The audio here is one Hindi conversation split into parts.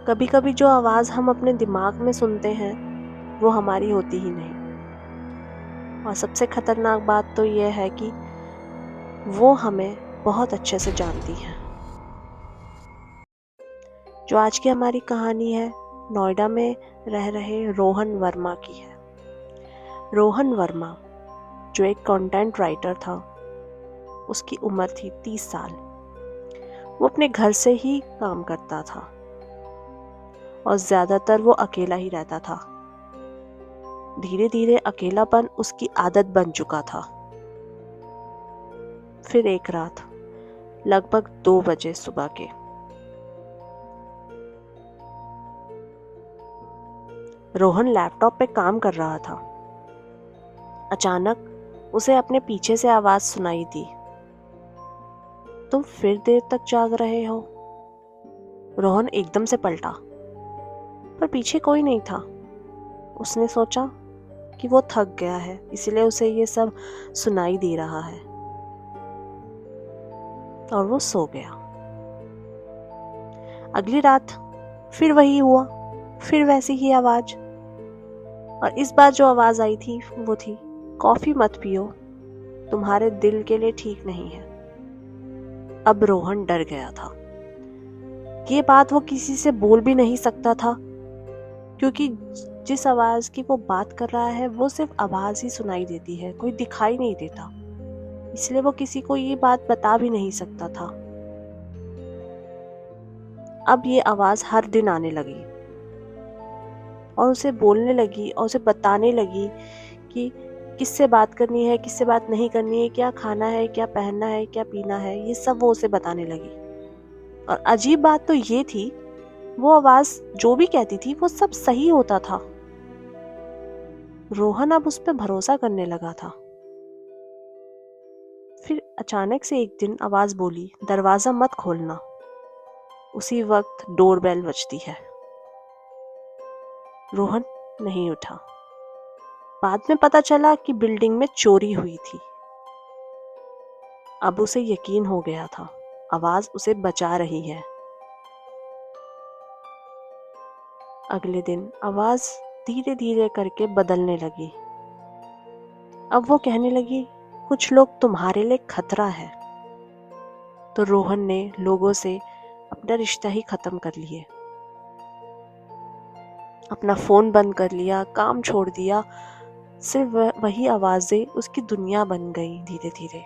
कभी कभी जो आवाज़ हम अपने दिमाग में सुनते हैं वो हमारी होती ही नहीं। और सबसे खतरनाक बात तो यह है कि वो हमें बहुत अच्छे से जानती है। जो आज की हमारी कहानी है नोएडा में रह रहे रोहन वर्मा की है। रोहन वर्मा जो एक कंटेंट राइटर था, उसकी उम्र थी 30 साल। वो अपने घर से ही काम करता था और ज़्यादातर वो अकेला ही रहता था। धीरे धीरे अकेलापन उसकी आदत बन चुका था। फिर एक रात लगभग 2 बजे सुबह के रोहन लैपटॉप पे काम कर रहा था। अचानक उसे अपने पीछे से आवाज सुनाई दी, तुम फिर देर तक जाग रहे हो। रोहन एकदम से पलटा, पर पीछे कोई नहीं था। उसने सोचा कि वो थक गया है, इसलिए उसे ये सब सुनाई दे रहा है, और वो सो गया। अगली रात फिर वही हुआ, फिर वैसी ही आवाज। और इस बार जो आवाज आई थी वो थी, कॉफी मत पियो, तुम्हारे दिल के लिए ठीक नहीं है। अब रोहन डर गया था। ये बात वो किसी से बोल भी नहीं सकता था, क्योंकि जिस आवाज की वो बात कर रहा है वो सिर्फ आवाज ही सुनाई देती है, कोई दिखाई नहीं देता। इसलिए वो किसी को ये बात बता भी नहीं सकता था। अब ये आवाज हर दिन आने लगी और उसे बोलने लगी और उसे बताने लगी कि किससे बात करनी है, किससे बात नहीं करनी है, क्या खाना है, क्या पहनना है, क्या पीना है, ये सब वो उसे बताने लगी। और अजीब बात तो ये थी, वो आवाज जो भी कहती थी वो सब सही होता था। रोहन अब उस पर भरोसा करने लगा था। फिर अचानक से एक दिन आवाज बोली, दरवाजा मत खोलना। उसी वक्त डोरबेल बजती है। रोहन नहीं उठा। बाद में पता चला कि बिल्डिंग में चोरी हुई थी। अब उसे यकीन हो गया था, आवाज उसे बचा रही है। अगले दिन आवाज धीरे धीरे करके बदलने लगी। अब वो कहने लगी, कुछ लोग तुम्हारे लिए खतरा है। तो रोहन ने लोगों से अपना रिश्ता ही खत्म कर लिए, अपना फोन बंद कर लिया, काम छोड़ दिया। सिर्फ वही आवाजें उसकी दुनिया बन गई धीरे धीरे।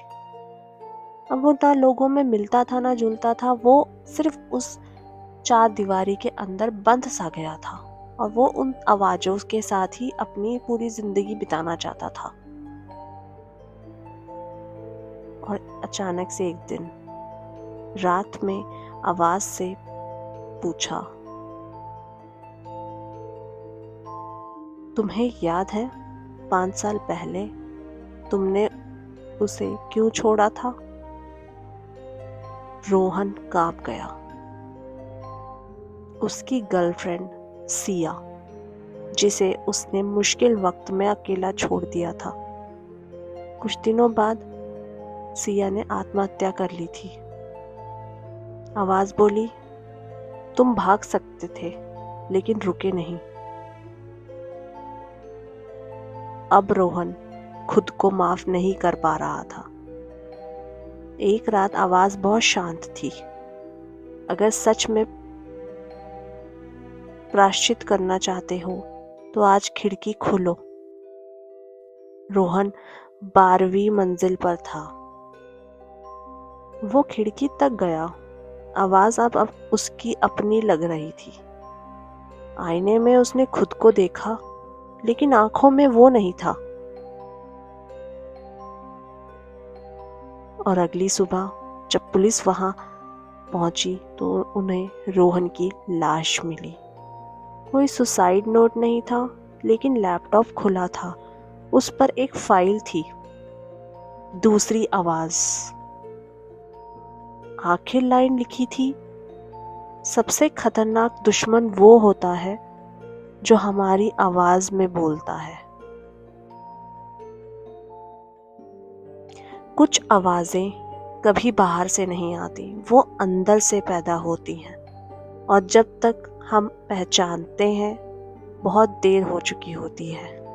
अब वो ना लोगों में मिलता था ना जुलता था, वो सिर्फ उस 4 दीवारी के अंदर बंद सा गया था और वो उन आवाजों के साथ ही अपनी पूरी जिंदगी बिताना चाहता था। और अचानक से एक दिन रात में आवाज से पूछा, तुम्हें याद है 5 साल पहले तुमने उसे क्यों छोड़ा था? रोहन कांप गया। उसकी गर्लफ्रेंड सिया, जिसे उसने मुश्किल वक्त में अकेला छोड़ दिया था। कुछ दिनों बाद सिया ने आत्महत्या कर ली थी। आवाज बोली, तुम भाग सकते थे लेकिन रुके नहीं। अब रोहन खुद को माफ नहीं कर पा रहा था। एक रात आवाज बहुत शांत थी। अगर सच में प्रायश्चित करना चाहते हो तो आज खिड़की खोलो। रोहन 12वीं मंजिल पर था। वो खिड़की तक गया। आवाज अब उसकी अपनी लग रही थी। आईने में उसने खुद को देखा, लेकिन आंखों में वो नहीं था। और अगली सुबह जब पुलिस वहां पहुंची तो उन्हें रोहन की लाश मिली। कोई सुसाइड नोट नहीं था, लेकिन लैपटॉप खुला था। उस पर एक फाइल थी, दूसरी आवाज। आखिर लाइन लिखी थी, सबसे खतरनाक दुश्मन वो होता है जो हमारी आवाज में बोलता है। कुछ आवाजें कभी बाहर से नहीं आती, वो अंदर से पैदा होती हैं। और जब तक हम पहचानते हैं बहुत देर हो चुकी होती है।